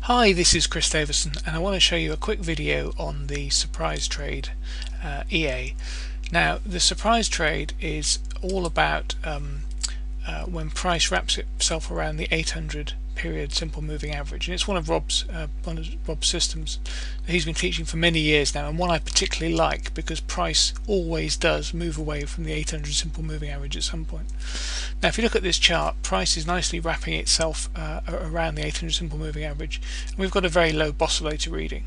Hi, this is Chris Davison, and I want to show you a quick video on the surprise trade EA. Now, the surprise trade is all about when price wraps itself around the 800 period simple moving average, and it's one of Rob's systems that he's been teaching for many years now, and one I particularly like because price always does move away from the 800 simple moving average at some point. Now, if you look at this chart, price is nicely wrapping itself around the 800 simple moving average, and we've got a very low oscillator reading.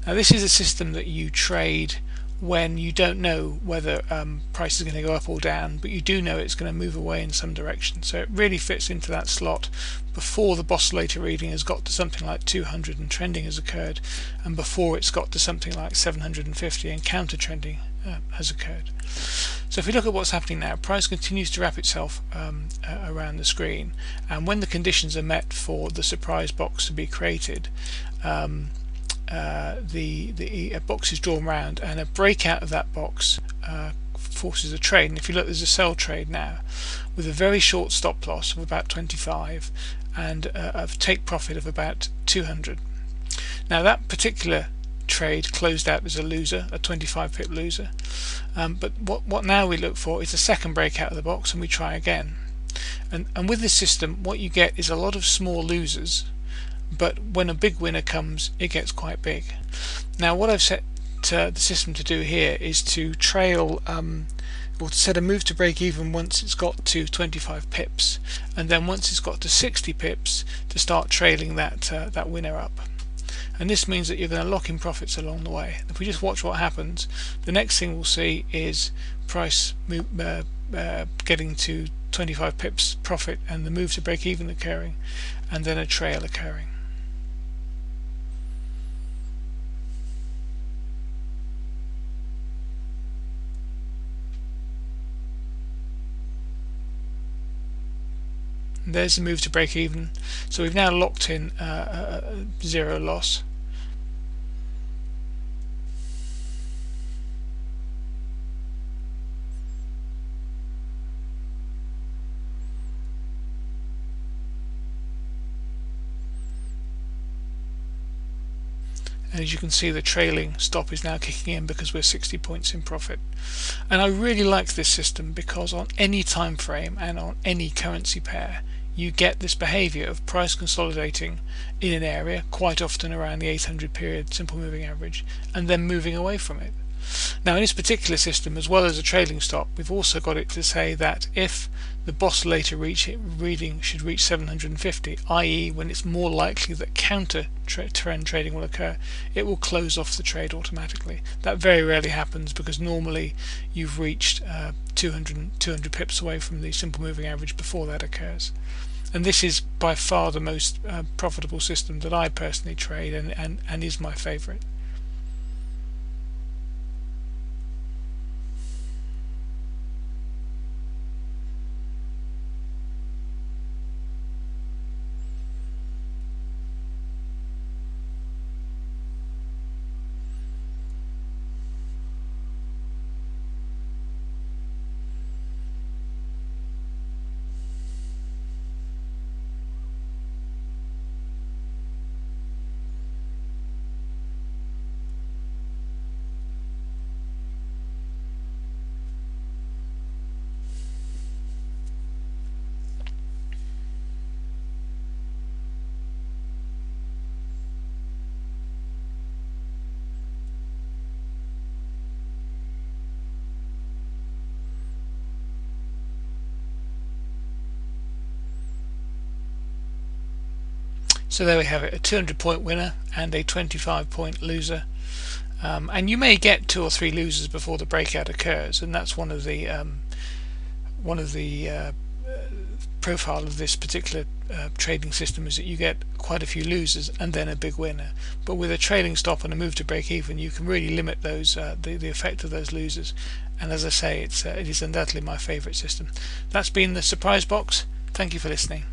Now, this is a system that you trade when you don't know whether price is going to go up or down, but you do know it's going to move away in some direction. So it really fits into that slot before the oscillator reading has got to something like 200 and trending has occurred, and before it's got to something like 750 and counter trending has occurred. So if we look at what's happening now, price continues to wrap itself around the screen, and when the conditions are met for the surprise box to be created, the box is drawn round, and a breakout of that box forces a trade. And if you look, there's a sell trade now with a very short stop loss of about 25 and a take profit of about 200. Now, that particular trade closed out as a loser, a 25 pip loser, but what now we look for is a second breakout of the box, and we try again. And with this system, what you get is a lot of small losers, but when a big winner comes, it gets quite big. Now, what I've set the system to do here is to trail or to set a move to break even once it's got to 25 pips, and then once it's got to 60 pips to start trailing that winner up. And this means that you're going to lock in profits along the way. If we just watch what happens, the next thing we'll see is price getting to 25 pips profit and the move to break even occurring, and then a trail occurring. There's the move to break even, so we've now locked in zero loss. And as you can see, the trailing stop is now kicking in because we're 60 points in profit. And I really like this system because on any time frame and on any currency pair, you get this behavior of price consolidating in an area, quite often around the 800 period simple moving average, and then moving away from it. Now, in this particular system, as well as a trailing stop, we've also got it to say that if the oscillator reading should reach 750, i.e. when it's more likely that counter trend trading will occur, it will close off the trade automatically. That very rarely happens because normally you've reached 200 pips away from the simple moving average before that occurs. And this is by far the most profitable system that I personally trade, and is my favorite. So there we have it, a 200-point winner and a 25-point loser. And you may get 2 or 3 losers before the breakout occurs, and that's one of the profile of this particular trading system, is that you get quite a few losers and then a big winner. But with a trailing stop and a move to break even, you can really limit those the effect of those losers. And as I say, it is undoubtedly my favorite system. That's been the Surprise Box. Thank you for listening.